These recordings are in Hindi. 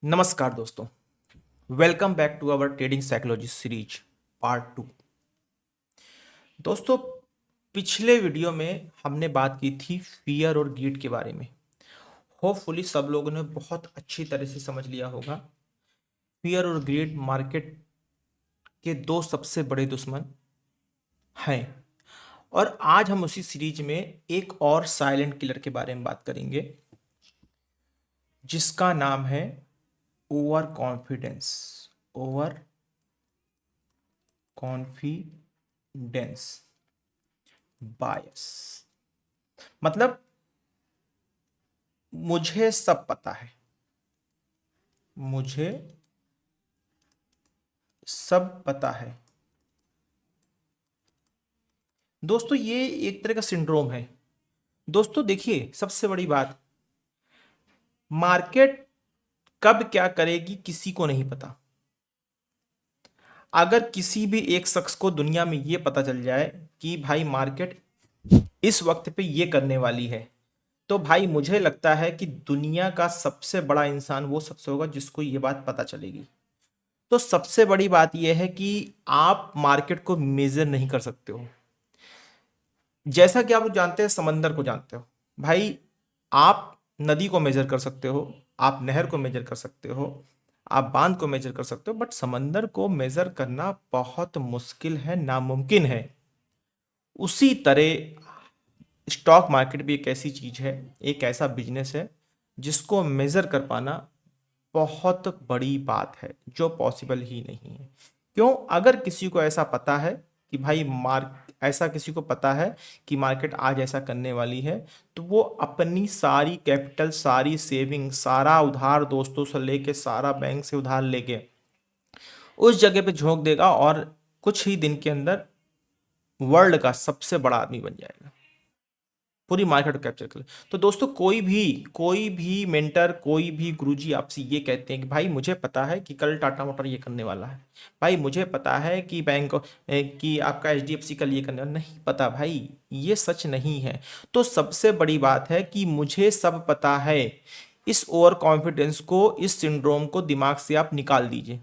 नमस्कार दोस्तों, welcome back to our trading psychology series part 2। दोस्तों, पिछले वीडियो में हमने बात की थी फियर और ग्रीड के बारे में। होपफुली सब लोगों ने बहुत अच्छी तरह से समझ लिया होगा। फियर और ग्रीड मार्केट के दो सबसे बड़े दुश्मन हैं और आज हम उसी सीरीज में एक और साइलेंट किलर के बारे में बात करेंगे जिसका नाम है ओवर कॉन्फिडेंस। ओवर कॉन्फिडेंस बायस मतलब मुझे सब पता है, मुझे सब पता है। दोस्तों, ये एक तरह का सिंड्रोम है। दोस्तों देखिए, सबसे बड़ी बात, मार्केट कब क्या करेगी किसी को नहीं पता। अगर किसी भी एक शख्स को दुनिया में ये पता चल जाए कि भाई मार्केट इस वक्त पे ये करने वाली है, तो भाई मुझे लगता है कि दुनिया का सबसे बड़ा इंसान वो शख्स होगा जिसको ये बात पता चलेगी। तो सबसे बड़ी बात यह है कि आप मार्केट को मेजर नहीं कर सकते हो। जैसा कि आप लोग जानते हैं, समंदर को जानते हो भाई। आप नदी को मेजर कर सकते हो, आप नहर को मेजर कर सकते हो, आप बांध को मेजर कर सकते हो, बट समंदर को मेजर करना बहुत मुश्किल है, नामुमकिन है। उसी तरह स्टॉक मार्केट भी एक ऐसी चीज है, एक ऐसा बिजनेस है जिसको मेजर कर पाना बहुत बड़ी बात है, जो पॉसिबल ही नहीं है। क्यों? अगर किसी को ऐसा पता है कि भाई ऐसा किसी को पता है कि मार्केट आज ऐसा करने वाली है, तो वो अपनी सारी कैपिटल, सारी सेविंग, सारा उधार दोस्तों से लेके, सारा बैंक से उधार लेके उस जगह पे झोंक देगा और कुछ ही दिन के अंदर वर्ल्ड का सबसे बड़ा आदमी बन जाएगा, पूरी मार्केट को कैप्चर कर ले। तो दोस्तों, कोई भी मेंटर, कोई भी गुरुजी आपसे ये कहते हैं कि भाई मुझे पता है कि कल टाटा मोटर ये करने वाला है, भाई मुझे पता है कि कि आपका एचडीएफसी कल ये करने वाला, नहीं पता भाई, ये सच नहीं है। तो सबसे बड़ी बात है कि मुझे सब पता है। इस ओवर कॉन्फिडेंस को, इस सिंड्रोम को दिमाग से आप निकाल दीजिए।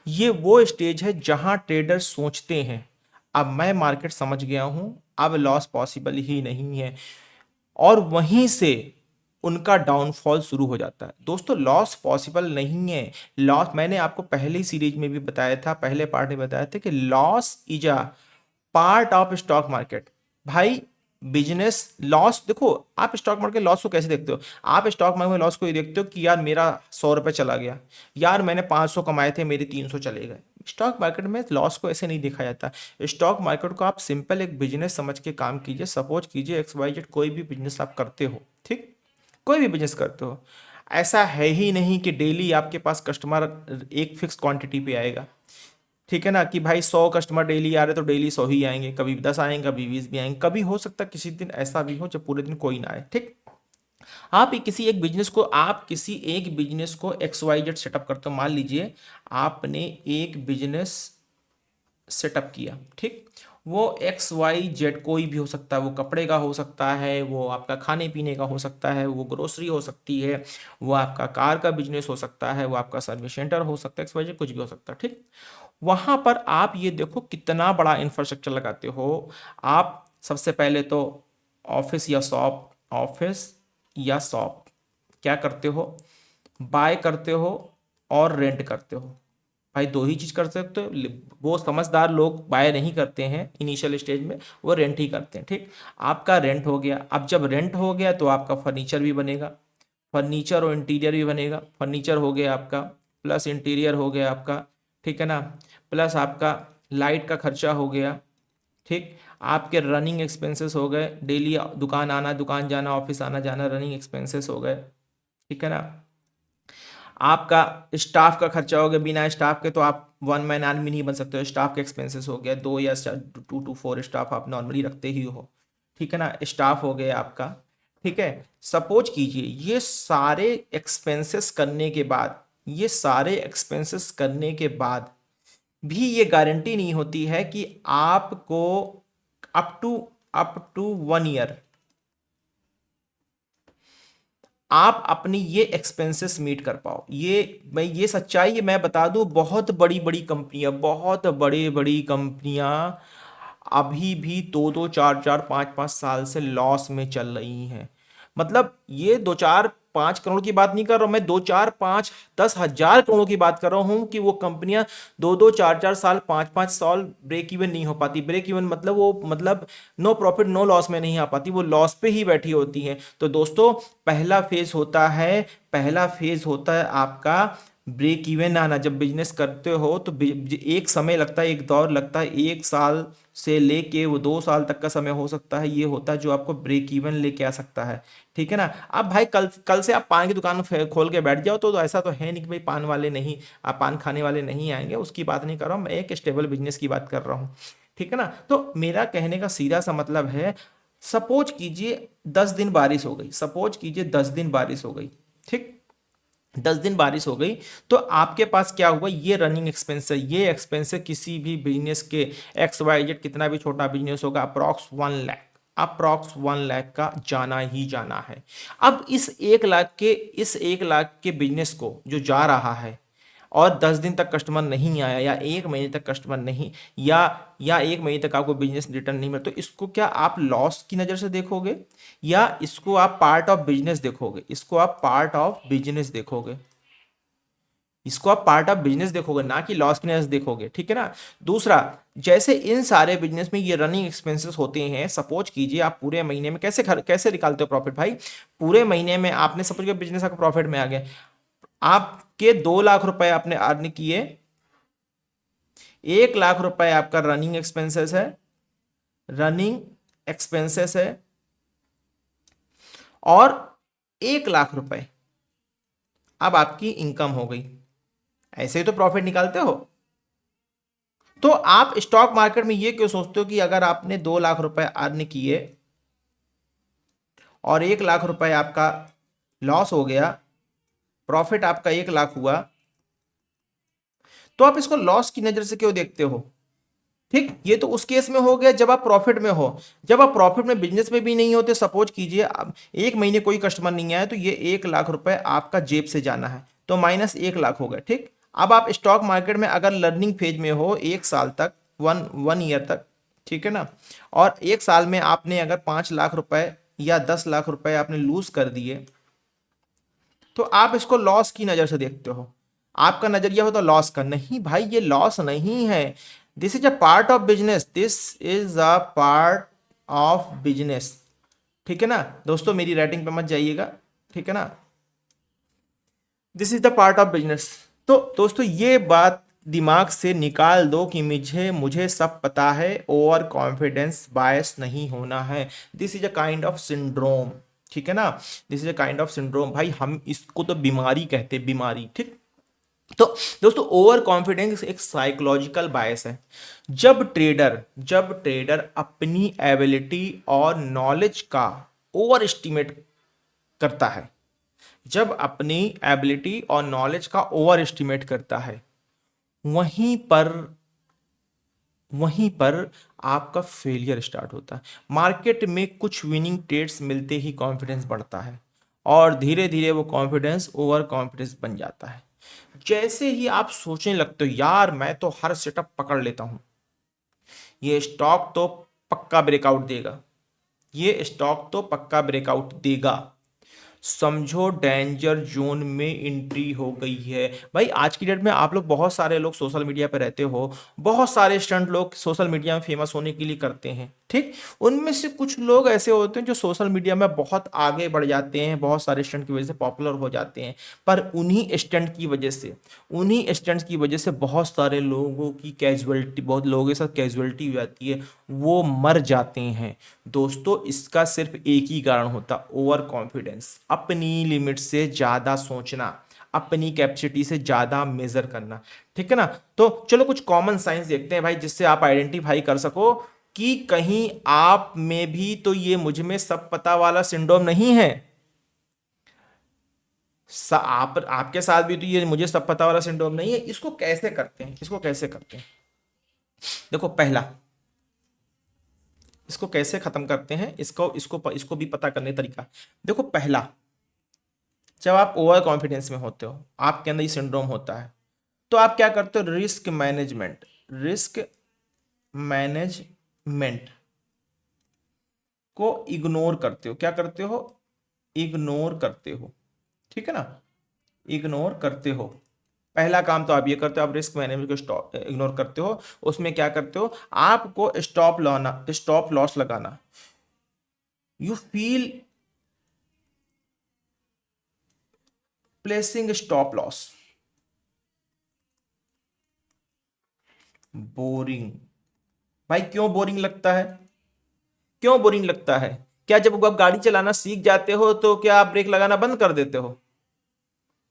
ये वो स्टेज है जहां ट्रेडर सोचते हैं अब मैं मार्केट समझ गया हूं, अब लॉस पॉसिबल ही नहीं है, और वहीं से उनका डाउनफॉल शुरू हो जाता है। दोस्तों, लॉस पॉसिबल नहीं है। लॉस मैंने आपको पहली सीरीज में भी बताया था, पहले पार्ट में बताया था कि loss is a part of stock market. भाई बिजनेस लॉस देखो, आप स्टॉक मार्केट लॉस को कैसे देखते हो? आप स्टॉक मार्केट में लॉस को ये देखते हो कि यार मेरा 100 रुपये चला गया, यार मैंने 500 कमाए थे, मेरे 300 चले गए। स्टॉक मार्केट में लॉस को ऐसे नहीं देखा जाता। स्टॉक मार्केट को आप सिंपल एक बिजनेस समझ के काम कीजिए। सपोज कीजिए XYZ कोई भी बिजनेस आप करते हो, ठीक, कोई भी बिजनेस करते हो, ऐसा है ही नहीं कि डेली आपके पास कस्टमर एक फिक्स क्वांटिटी पे आएगा। ठीक है ना, कि भाई 100 कस्टमर डेली आ रहे तो डेली 100 ही आएंगे, कभी 10 आएंगे, कभी 20 भी आएंगे, कभी हो सकता है किसी दिन ऐसा भी हो जब पूरे दिन कोई ना आए। ठीक, आप किसी एक बिजनेस को XYZ सेटअप करते हो। मान लीजिए आपने एक बिजनेस सेटअप किया, ठीक, वो XYZ कोई भी हो सकता है, वो कपड़े का हो सकता है, वो आपका खाने पीने का हो सकता है, वो ग्रोसरी हो सकती है, वो आपका कार का बिजनेस हो सकता है, वो आपका सर्विस सेंटर हो सकता है, XYZ कुछ भी हो सकता है। ठीक, वहां पर आप ये देखो कितना बड़ा इंफ्रास्ट्रक्चर लगाते हो। आप सबसे पहले तो ऑफिस या शॉप क्या करते हो? बाय करते हो और रेंट करते हो। भाई दो ही चीज कर सकते हो। वो समझदार लोग बाय नहीं करते हैं इनिशियल स्टेज में, वो रेंट ही करते हैं। ठीक, आपका रेंट हो गया। अब जब रेंट हो गया तो आपका फर्नीचर भी बनेगा, फर्नीचर और इंटीरियर भी बनेगा। फर्नीचर हो गया आपका, प्लस इंटीरियर हो गया आपका, ठीक है ना, प्लस आपका लाइट का खर्चा हो गया। ठीक, आपके रनिंग एक्सपेंसेस हो गए, डेली दुकान आना, दुकान जाना, ऑफिस आना जाना, रनिंग एक्सपेंसेस हो गए। ठीक है ना, आपका स्टाफ का खर्चा हो गया। बिना स्टाफ के तो आप वन मैन आर्मी नहीं बन सकते हो। स्टाफ के एक्सपेंसेस हो गया, 2 या 2 to 4 स्टाफ आप नॉर्मली रखते ही हो। ठीक है ना, स्टाफ हो गया आपका। ठीक है, सपोज कीजिए ये सारे एक्सपेंसेस करने के बाद भी ये गारंटी नहीं होती है कि आपको अप टू 1 ईयर आप अपनी ये एक्सपेंसेस मीट कर पाओ। ये सच्चाई है, मैं बता दूं, बहुत बड़ी बड़ी कंपनियां, बहुत बड़ी बड़ी कंपनियां अभी भी दो दो चार चार पाँच पाँच साल से लॉस में चल रही हैं। मतलब ये दो चार पाँच करोड़ की बात नहीं कर रहा हूं मैं, दो चार पाँच 10,000 करोड़ की बात कर रहा हूं कि वो कंपनियां दो दो चार चार साल पाँच पाँच साल ब्रेक इवन नहीं हो पाती। ब्रेक इवन मतलब वो मतलब नो प्रॉफिट नो लॉस में नहीं आ पाती, वो लॉस पे ही बैठी होती हैं। तो दोस्तों पहला फेज होता है आपका ब्रेक इवन आना। जब बिजनेस करते हो तो एक समय लगता है, एक दौर लगता है, 1 साल से लेके वो 2 साल तक का समय हो सकता है, ये होता है जो आपको ब्रेक इवन लेके आ सकता है। ठीक है ना। अब भाई कल कल से आप पान की दुकान खोल के बैठ जाओ तो ऐसा तो है नहीं कि भाई पान वाले नहीं, आप पान खाने वाले नहीं आएंगे, उसकी बात नहीं कर रहा हूँ मैं, एक स्टेबल बिजनेस की बात कर रहा हूँ। ठीक है ना। तो मेरा कहने का सीधा सा मतलब है, सपोज कीजिए 10 दिन बारिश हो गई, सपोज कीजिए 10 दिन बारिश हो गई, ठीक, 10 दिन बारिश हो गई, तो आपके पास क्या हुआ, ये रनिंग एक्सपेंस है, ये एक्सपेंस है किसी भी बिजनेस के, एक्स वाई जेड कितना भी छोटा बिजनेस होगा, अप्रॉक्स 1 लाख का जाना ही जाना है। अब इस 1 लाख के बिजनेस को जो जा रहा है और 10 दिन तक कस्टमर नहीं आया, या 1 महीने तक कस्टमर नहीं, या 1 महीने तक आपको बिजनेस रिटर्न नहीं मिला, तो इसको क्या आप लॉस की नज़र से देखोगे, या इसको आप पार्ट ऑफ बिजनेस देखोगे? इसको आप पार्ट ऑफ बिजनेस देखोगे, ना कि लॉस की नजर से देखोगे। ठीक है ना। दूसरा, जैसे इन सारे बिजनेस में ये रनिंग एक्सपेंसेस होते हैं, सपोज कीजिए आप पूरे महीने में कैसे निकालते हो प्रॉफिट भाई? पूरे महीने में आपने सपोज किया बिजनेस आपका प्रॉफिट में आ गया, आपके 2 लाख रुपए आपने अर्न किए, 1 लाख रुपए आपका रनिंग एक्सपेंसेस है और 1 लाख रुपए अब आपकी इनकम हो गई। ऐसे ही तो प्रॉफिट निकालते हो। तो आप स्टॉक मार्केट में ये क्यों सोचते हो कि अगर आपने 2 लाख रुपए अर्न किए और 1 लाख रुपए आपका लॉस हो गया, प्रॉफिट आपका 1 लाख हुआ, तो आप इसको लॉस की नजर से क्यों देखते हो? ठीक, ये तो उस केस में हो गया जब आप प्रॉफिट में हो। जब आप प्रॉफिट में बिजनेस में भी नहीं होते, सपोज कीजिए अब 1 महीने कोई कस्टमर नहीं आया, तो ये 1 लाख रुपए आपका जेब से जाना है, तो -1 लाख हो गए। ठीक, अब आप स्टॉक मार्केट में अगर लर्निंग फेज में हो 1 साल तक, वन ईयर तक, ठीक है ना, और 1 साल में आपने अगर 5 लाख रुपए या 10 लाख रुपए आपने लूज कर दिए, तो आप इसको लॉस की नजर से देखते हो। आपका नजरिया हो तो लॉस का, नहीं भाई ये लॉस नहीं है, this is a part of business, this is a part of business. ठीक है ना दोस्तों, मेरी राइटिंग पे मत जाइएगा। ठीक है ना, this is the part of business. तो दोस्तों ये बात दिमाग से निकाल दो कि मुझे सब पता है, ओवर कॉन्फिडेंस बायस नहीं होना है। This is a kind of syndrome. ठीक है ना, this is a kind of syndrome भाई, हम इसको तो बीमारी कहते हैं, बीमारी। ठीक, तो दोस्तों ओवर कॉन्फिडेंस एक साइकोलॉजिकल बायस है। जब ट्रेडर अपनी एबिलिटी और नॉलेज का ओवर एस्टिमेट करता है, जब अपनी एबिलिटी और नॉलेज का ओवर एस्टिमेट करता है, वहीं पर वहीं पर आपका फेलियर स्टार्ट होता है। मार्केट में कुछ विनिंग ट्रेड्स मिलते ही कॉन्फिडेंस बढ़ता है और धीरे धीरे वो कॉन्फिडेंस ओवर कॉन्फिडेंस बन जाता है। जैसे ही आप सोचने लगते हो यार मैं तो हर सेटअप पकड़ लेता हूं, ये स्टॉक तो पक्का ब्रेकआउट देगा, ये स्टॉक तो पक्का ब्रेकआउट देगा, समझो डेंजर जोन में एंट्री हो गई है। भाई आज की डेट में आप लोग, बहुत सारे लोग सोशल मीडिया पे रहते हो, बहुत सारे स्टंट लोग सोशल मीडिया में फेमस होने के लिए करते हैं। ठीक, उनमें से कुछ लोग ऐसे होते हैं जो सोशल मीडिया में बहुत आगे बढ़ जाते हैं, बहुत सारे स्टंट की वजह से पॉपुलर हो जाते हैं, पर उन्हीं स्टंट की वजह से बहुत सारे लोगों की कैजुअलिटी, बहुत लोगों के साथ कैजुअलिटी हो जाती है, वो मर जाते हैं। दोस्तों इसका सिर्फ एक ही कारण होता, ओवर कॉन्फिडेंस, अपनी लिमिट से ज्यादा सोचना, अपनी कैपेसिटी से ज्यादा मेजर करना। ठीक है ना। तो चलो कुछ कॉमन साइंस देखते हैं भाई, जिससे आप आइडेंटिफाई कर सको कि कहीं आप में भी तो ये मुझ में सब पता वाला सिंड्रोम नहीं है, आपके साथ भी तो ये मुझे सब पता वाला सिंड्रोम नहीं है। इसको कैसे करते हैं देखो, पहला, इसको कैसे खत्म करते हैं, इसको इसको इसको भी पता करने का तरीका। देखो, पहला, जब आप ओवर कॉन्फिडेंस में होते हो, आपके अंदर ये सिंड्रोम होता है, तो आप क्या करते हो, रिस्क मैनेजमेंट को इग्नोर करते हो। क्या करते हो, इग्नोर करते हो, ठीक है ना, इग्नोर करते हो। पहला काम तो आप ये करते हो, आप रिस्क मैनेजमेंट को स्टॉप इग्नोर करते हो। उसमें क्या करते हो, आपको स्टॉप लॉस लगाना। You feel placing stop loss boring. भाई क्यों बोरिंग लगता है, क्यों बोरिंग लगता है? क्या जब आप गाड़ी चलाना सीख जाते हो तो क्या आप ब्रेक लगाना बंद कर देते हो?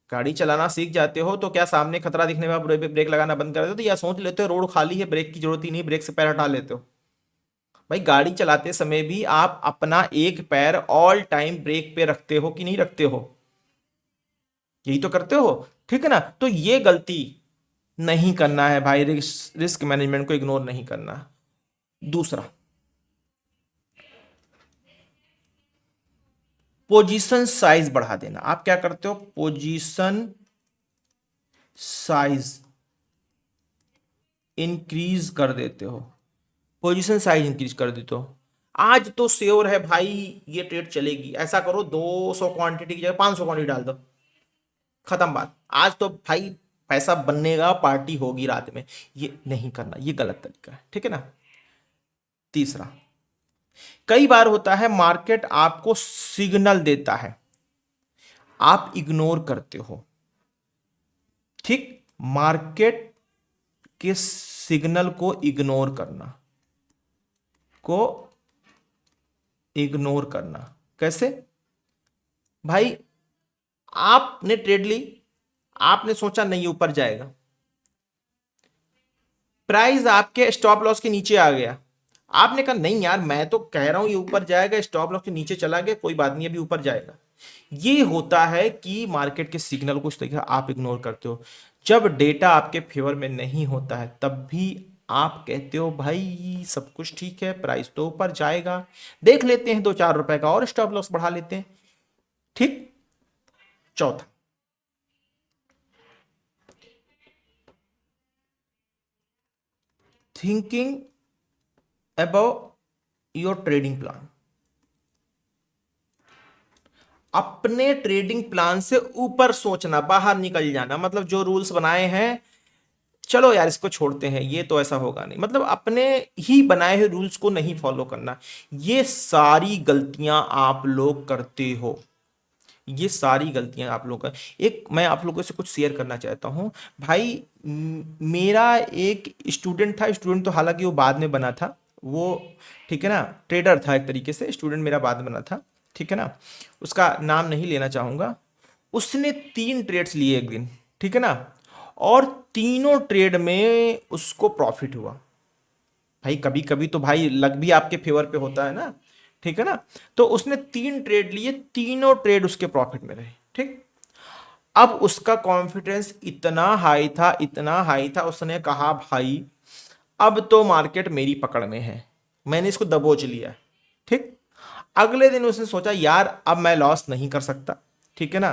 गाड़ी चलाना सीख जाते हो तो क्या सामने खतरा दिखने में आप ब्रेक लगाना बंद कर देते हो, या सोच लेते हो रोड खाली है, ब्रेक की जरूरत ही नहीं, ब्रेक से पैर हटा लेते हो? भाई गाड़ी चलाते समय भी आप अपना एक पैर ऑल टाइम ब्रेक पे रखते हो कि नहीं रखते हो? यही तो करते हो, ठीक है ना। तो ये गलती नहीं करना है भाई, रिस्क मैनेजमेंट को इग्नोर नहीं करना। दूसरा, पोजीशन साइज बढ़ा देना। आप क्या करते हो, पोजीशन साइज इंक्रीज कर देते हो, पोजीशन साइज इंक्रीज कर देते हो। आज तो श्योर है भाई ये ट्रेड चलेगी, ऐसा करो 200 क्वांटिटी की जगह 500 क्वांटिटी डाल दो, खत्म बात। आज तो भाई पैसा बनेगा, पार्टी होगी रात में। ये नहीं करना, ये गलत तरीका है, ठीक है ना। तीसरा, कई बार होता है मार्केट आपको सिग्नल देता है, आप इग्नोर करते हो, ठीक। मार्केट के सिग्नल को को इग्नोर करना कैसे? भाई आपने ट्रेड ली, आपने सोचा नहीं ऊपर जाएगा, प्राइस आपके स्टॉप लॉस के नीचे आ गया, आपने कहा नहीं यार मैं तो कह रहा हूं ये ऊपर जाएगा, स्टॉप लॉस के नीचे चला गया, कोई बात नहीं अभी ऊपर जाएगा। ये होता है कि मार्केट के सिग्नल को इस तरीके से आप इग्नोर करते हो। जब डेटा आपके फेवर में नहीं होता है तब भी आप कहते हो भाई सब कुछ ठीक है, प्राइस तो ऊपर जाएगा, देख लेते हैं 2-4 रुपए का और स्टॉप लॉस बढ़ा लेते हैं, ठीक। चौथा, thinking about your trading plan. अपने ट्रेडिंग प्लान से ऊपर सोचना, बाहर निकल जाना, मतलब जो रूल्स बनाए हैं चलो यार इसको छोड़ते हैं, ये तो ऐसा होगा नहीं, मतलब अपने ही बनाए हुए रूल्स को नहीं फॉलो करना। ये सारी गलतियां आप लोग करते हो, ये सारी गलतियां आप लोग का। एक मैं आप लोगों से कुछ शेयर करना चाहता हूं भाई। मेरा एक स्टूडेंट था, स्टूडेंट तो हालांकि वो बाद में बना था वो, ठीक है ना, ट्रेडर था एक तरीके से, स्टूडेंट मेरा बाद में बना था, ठीक है ना, उसका नाम नहीं लेना चाहूंगा। उसने 3 ट्रेड्स लिए एक दिन, ठीक है ना, और तीनों ट्रेड में उसको प्रॉफिट हुआ। भाई कभी कभी तो भाई लक भी आपके फेवर पे होता है ना, ठीक है ना। तो उसने 3 ट्रेड लिए, तीनों ट्रेड उसके प्रॉफिट में रहे, ठीक। अब उसका कॉन्फिडेंस इतना हाई था, इतना हाई था, उसने कहा भाई अब तो मार्केट मेरी पकड़ में है, मैंने इसको दबोच लिया, ठीक। अगले दिन उसने सोचा यार अब मैं लॉस नहीं कर सकता, ठीक है ना,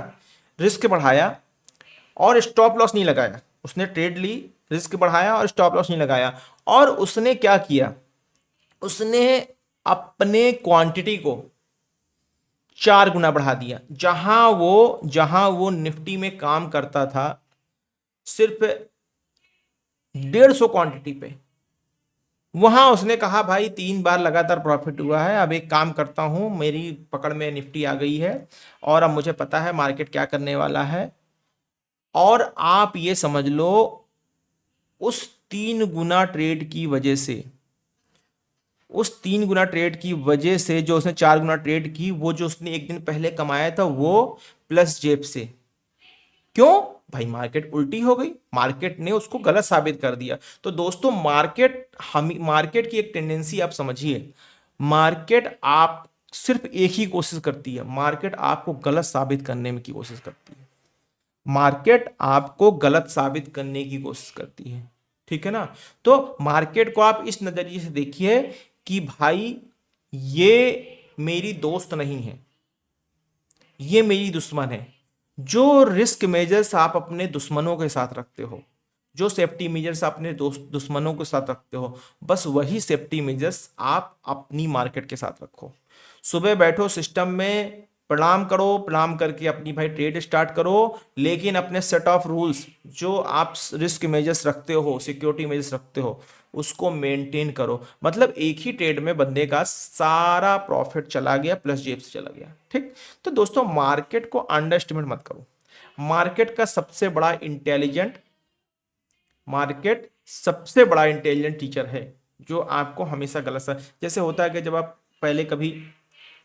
रिस्क बढ़ाया और स्टॉप लॉस नहीं लगाया। उसने ट्रेड ली, रिस्क बढ़ाया और स्टॉप लॉस नहीं लगाया। और उसने क्या किया, उसने अपने क्वांटिटी को 4 गुना बढ़ा दिया। जहां वो निफ्टी में काम करता था सिर्फ 150 क्वांटिटी पे, वहां उसने कहा भाई 3 बार लगातार प्रॉफिट हुआ है, अब एक काम करता हूं, मेरी पकड़ में निफ्टी आ गई है और अब मुझे पता है मार्केट क्या करने वाला है। और आप ये समझ लो उस 3 गुना ट्रेड की वजह से, उस 3 गुना ट्रेड की वजह से जो उसने 4 गुना ट्रेड की, वो जो उसने एक दिन पहले कमाया था वो प्लस जेब से। क्यों भाई, मार्केट उल्टी हो गई, मार्केट ने उसको गलत साबित कर दिया। तो दोस्तों मार्केट की एक टेंडेंसी आप समझिए, मार्केट आप सिर्फ एक ही कोशिश करती है, मार्केट आपको गलत साबित करने में की कोशिश करती है, मार्केट आपको गलत साबित करने की कोशिश करती है, ठीक है ना। तो मार्केट को आप इस नजरिए से देखिए कि भाई ये मेरी दोस्त नहीं है, ये मेरी दुश्मन है। जो रिस्क मेजर्स आप अपने दुश्मनों के साथ रखते हो, जो सेफ्टी मेजर्स अपने दोस्त दुश्मनों के साथ रखते हो, बस वही सेफ्टी मेजर्स आप अपनी मार्केट के साथ रखो। सुबह बैठो सिस्टम में, प्रणाम करो, प्रणाम करके अपनी भाई ट्रेड स्टार्ट करो, लेकिन अपने सेट ऑफ रूल्स जो आप रिस्क मेजर्स रखते हो, सिक्योरिटी मेजर्स रखते हो, उसको मेंटेन करो। मतलब एक ही ट्रेड में बंदे का सारा प्रॉफिट चला गया प्लस जेब से चला गया। ठीक। तो दोस्तों मार्केट को अंडर एस्टिमेट मत करो। मार्केट का सबसे बड़ा इंटेलिजेंट मार्केट सबसे बड़ा इंटेलिजेंट टीचर है, जो आपको हमेशा गलत सा, जैसे होता है कि जब आप पहले कभी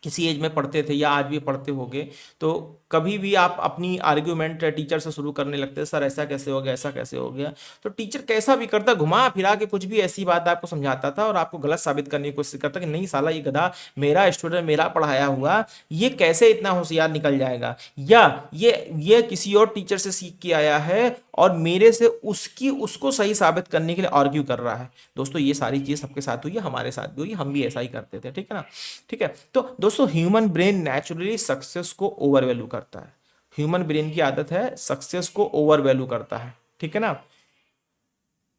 किसी एज में पढ़ते थे या आज भी पढ़ते होगे, तो कभी भी आप अपनी आर्ग्यूमेंट टीचर से शुरू करने लगते हैं, सर ऐसा कैसे हो गया, ऐसा कैसे हो गया। तो टीचर कैसा भी करता, घुमा फिरा के कुछ भी ऐसी बात आपको समझाता था और आपको गलत साबित करने की कोशिश करता कि नहीं साला ये गधा मेरा स्टूडेंट, मेरा पढ़ाया हुआ, ये कैसे इतना होशियार निकल जाएगा, या ये किसी और टीचर से सीख के आया है और मेरे से उसको सही साबित करने के लिए आर्ग्यू कर रहा है। दोस्तों ये सारी चीज सबके साथ हुई है, हमारे साथ भी हुई, हम भी ऐसा ही करते थे। ठीक है ना। ठीक है। तो दोस्तों ह्यूमन ब्रेन नेचुरली सक्सेस को ओवर वैल्यू करता है। ह्यूमन ब्रेन की आदत है सक्सेस को ओवर वैल्यू करता है। ठीक है ना।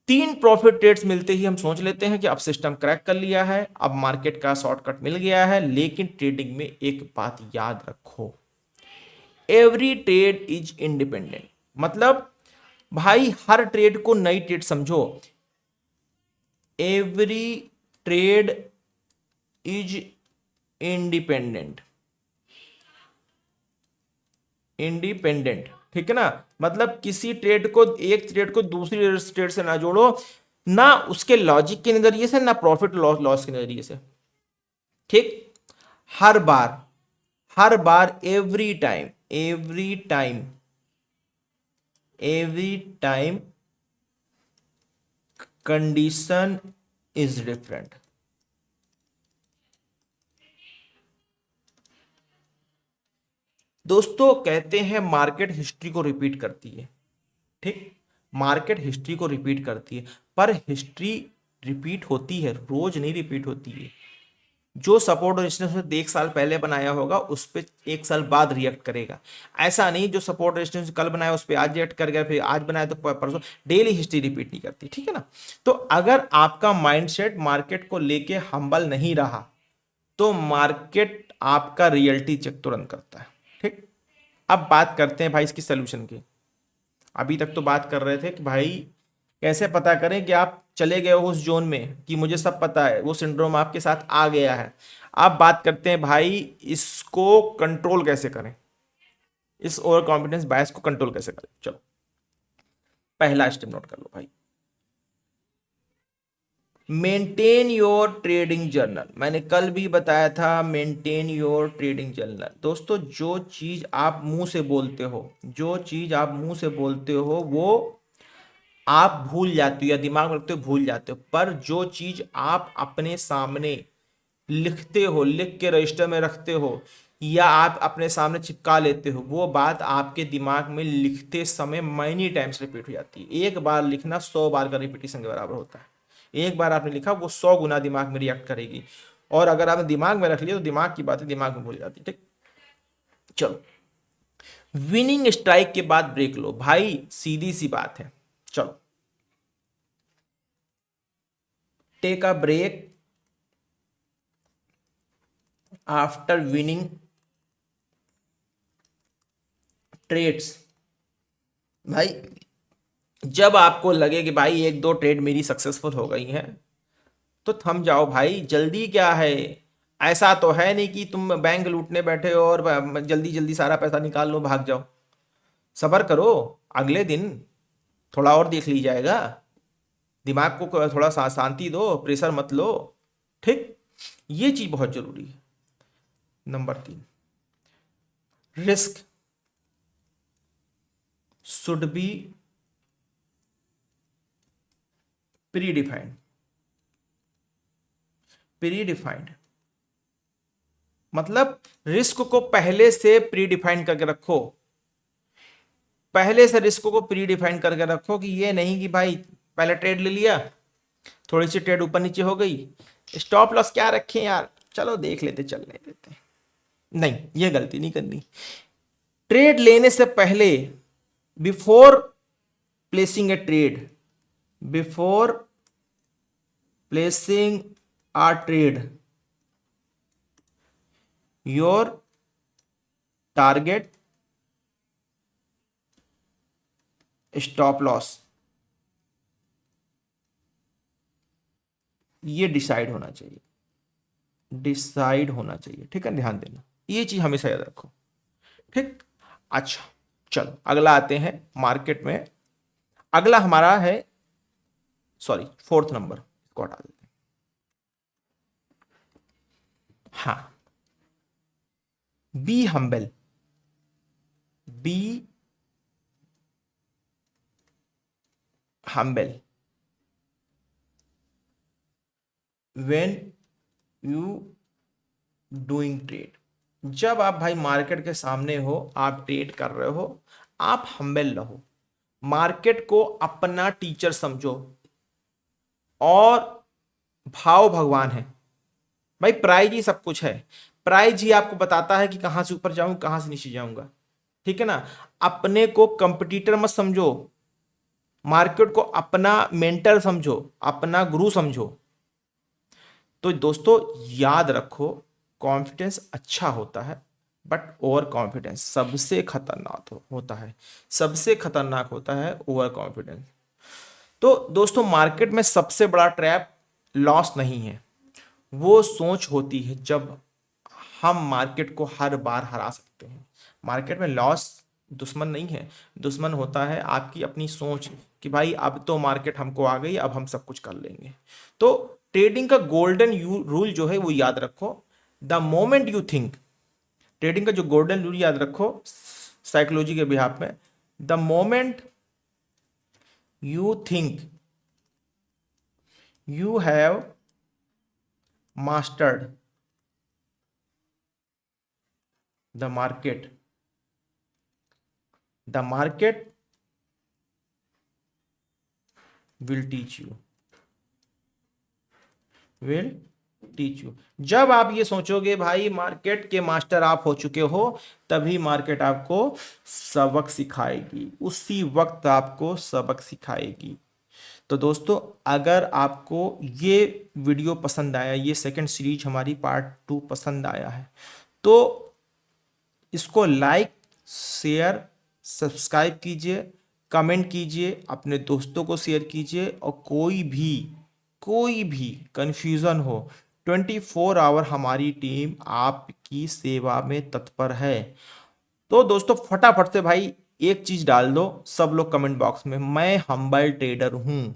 3 प्रॉफिट ट्रेड्स मिलते ही हम सोच लेते हैं कि अब सिस्टम क्रैक कर लिया है, अब मार्केट का शॉर्टकट मिल गया है। लेकिन ट्रेडिंग में एक बात याद रखो, एवरी ट्रेड इज इंडिपेंडेंट। मतलब भाई हर ट्रेड को नई ट्रेड समझो। Every trade is independent. Independent. ठीक है ना। मतलब किसी ट्रेड को, एक ट्रेड को दूसरी ट्रेड से ना जोड़ो, ना उसके लॉजिक के नजरिए से, ना प्रॉफिट लॉस लॉस के नजरिए से। ठीक। हर बार, हर बार, every time, every time, every time condition is different. दोस्तों कहते हैं मार्केट हिस्ट्री को रिपीट करती है। ठीक। मार्केट हिस्ट्री को रिपीट करती है, पर हिस्ट्री रिपीट होती है, रोज नहीं रिपीट होती है। जो सपोर्ट और रेजिस्टेंस 1 साल पहले बनाया होगा उस पर 1 साल बाद रिएक्ट करेगा। ऐसा नहीं जो सपोर्ट रेजिस्टेंस कल बनाया उस पर आज रिएक्ट कर गया, फिर आज बनाया तो परसों। डेली हिस्ट्री रिपीट नहीं करती। ठीक है ना। तो अगर आपका माइंडसेट मार्केट को लेके हम्बल नहीं रहा, तो मार्केट आपका रियलिटी चेक तुरंत करता है। ठीक। अब बात करते हैं भाई इसकी सोल्यूशन की। अभी तक तो बात कर रहे थे कि भाई कैसे पता करें कि आप चले गए हो उस जोन में कि मुझे सब पता है, वो सिंड्रोम आपके साथ आ गया है। अब बात करते हैं भाई इसको कंट्रोल कैसे करें, इस ओवर कॉन्फिडेंस बायस को कंट्रोल कैसे करें। चलो पहला स्टेप नोट कर लो भाई, मेंटेन योर ट्रेडिंग जर्नल। मैंने कल भी बताया था मेंटेन योर ट्रेडिंग जर्नल। दोस्तों जो चीज आप मुंह से बोलते हो, जो चीज आप मुंह से बोलते हो वो आप भूल जाते हो या दिमाग में रखते हो भूल जाते हो, पर जो चीज आप अपने सामने लिखते हो, लिख के रजिस्टर में रखते हो, या आप अपने सामने चिपका लेते हो, वो बात आपके दिमाग में लिखते समय मैनी टाइम्स रिपीट हो जाती है। एक बार लिखना 100 बार का रिपीटिशन के बराबर होता है। एक बार आपने लिखा वो 100 गुना दिमाग में रिएक्ट करेगी, और अगर आपने दिमाग में रख लिया तो दिमाग की बातें दिमाग में भूल जाती है। ठीक। चलो विनिंग स्ट्राइक के बाद ब्रेक लो भाई, सीधी सी बात है। चलो take a break after winning trades. भाई जब आपको लगे कि भाई 1-2 ट्रेड मेरी सक्सेसफुल हो गई हैं, तो थम जाओ भाई, जल्दी क्या है। ऐसा तो है नहीं कि तुम बैंक लूटने बैठे हो और जल्दी जल्दी सारा पैसा निकाल लो भाग जाओ। सब्र करो, अगले दिन थोड़ा और देख ली जाएगा। दिमाग को थोड़ा शांति दो, प्रेशर मत लो। ठीक। ये चीज बहुत जरूरी है। Number 3, risk should be pre defined. Pre defined मतलब रिस्क को पहले से प्री डिफाइंड करके रखो। पहले से रिस्क को प्री डिफाइंड करके रखो कि ये नहीं कि भाई पहले ट्रेड ले लिया, थोड़ी सी ट्रेड ऊपर नीचे हो गई, स्टॉप लॉस क्या रखें यार, चलो देख लेते, चलने देते। नहीं, ये गलती नहीं करनी। ट्रेड लेने से पहले, before placing a trade, before placing a trade, your target stop loss, ये डिसाइड होना चाहिए, डिसाइड होना चाहिए। ठीक है, ध्यान देना, ये चीज हमेशा याद रखो। ठीक, अच्छा चलो अगला आते हैं मार्केट में। अगला हमारा है, सॉरी, फोर्थ नंबर, इसको हटा देते हैं। हाँ, be humble, be humble when you doing trade. जब आप भाई मार्केट के सामने हो, आप ट्रेड कर रहे हो, आप हम्बल रहो, मार्केट को अपना टीचर समझो और भाव भगवान है भाई। प्राइज ही सब कुछ है, प्राइज ही आपको बताता है कि कहां से ऊपर जाऊं, कहां से नीचे जाऊंगा। ठीक है ना, अपने को कंपटीटर मत समझो, मार्केट को अपना मेंटर समझो, अपना गुरु समझो। तो दोस्तों याद रखो, कॉन्फिडेंस अच्छा होता है, बट ओवर कॉन्फिडेंस सबसे खतरनाक होता है, सबसे खतरनाक होता है ओवर कॉन्फिडेंस। तो दोस्तों मार्केट में सबसे बड़ा ट्रैप लॉस नहीं है, वो सोच होती है जब हम मार्केट को हर बार हरा सकते हैं। मार्केट में लॉस दुश्मन नहीं है, दुश्मन होता है आपकी अपनी सोच कि भाई अब तो मार्केट हमको आ गई, अब हम सब कुछ कर लेंगे। तो ट्रेडिंग का गोल्डन रूल जो है वो याद रखो, the moment you think, trading का जो गोल्डन रूल याद रखो साइकोलॉजी के बिहाफ में, the moment you think you have mastered the market will teach you, will teach you। जब आप ये सोचोगे भाई मार्केट के मास्टर आप हो चुके हो, तभी मार्केट आपको सबक सिखाएगी, उसी वक्त आपको सबक सिखाएगी। तो दोस्तों अगर आपको ये वीडियो पसंद आया, ये सेकंड सीरीज हमारी पार्ट 2 पसंद आया है, तो इसको लाइक, शेयर, सब्सक्राइब कीजिए, कमेंट कीजिए, अपने दोस्तों को शेयर कीजिए, और कोई भी कंफ्यूजन हो, 24 आवर हमारी टीम आपकी सेवा में तत्पर है। तो दोस्तों फटाफट से भाई एक चीज डाल दो सब लोग कमेंट बॉक्स में, मैं हम्बल ट्रेडर हूं।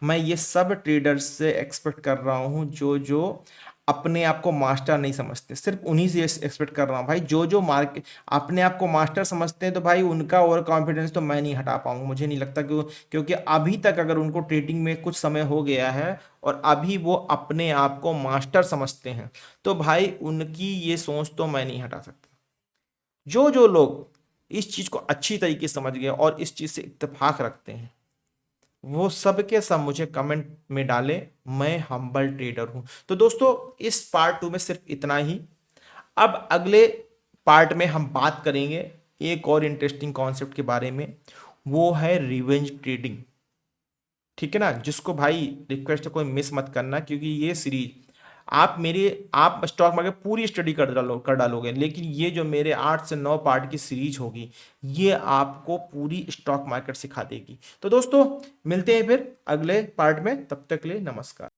मैं ये सब ट्रेडर्स से एक्सपेक्ट कर रहा हूं जो जो अपने आप को मास्टर नहीं समझते, सिर्फ उन्हीं से एक्सपेक्ट कर रहा हूं भाई। जो जो मार्केट अपने आप को मास्टर समझते हैं, तो भाई उनका ओवर कॉन्फिडेंस तो मैं नहीं हटा पाऊंगा, मुझे नहीं लगता क्योंकि अभी तक अगर उनको ट्रेडिंग में कुछ समय हो गया है और अभी वो अपने आप को मास्टर समझते हैं, तो भाई उनकी ये सोच तो मैं नहीं हटा सकता। जो जो लोग इस चीज को अच्छी तरीके से समझ गए और इस चीज से इत्तेफाक रखते हैं, वो सब के सब मुझे कमेंट में डालें, मैं हम्बल ट्रेडर हूं। तो दोस्तों इस पार्ट 2 में सिर्फ इतना ही। अब अगले पार्ट में हम बात करेंगे एक और इंटरेस्टिंग कॉन्सेप्ट के बारे में, वो है रिवेंज ट्रेडिंग। ठीक है ना, जिसको भाई रिक्वेस्ट है कोई मिस मत करना, क्योंकि ये सीरीज आप स्टॉक मार्केट पूरी स्टडी कर डालोगे, लेकिन ये जो मेरे 8 से 9 पार्ट की सीरीज होगी, ये आपको पूरी स्टॉक मार्केट सिखा देगी। तो दोस्तों मिलते हैं फिर अगले पार्ट में, तब तक के लिए नमस्कार।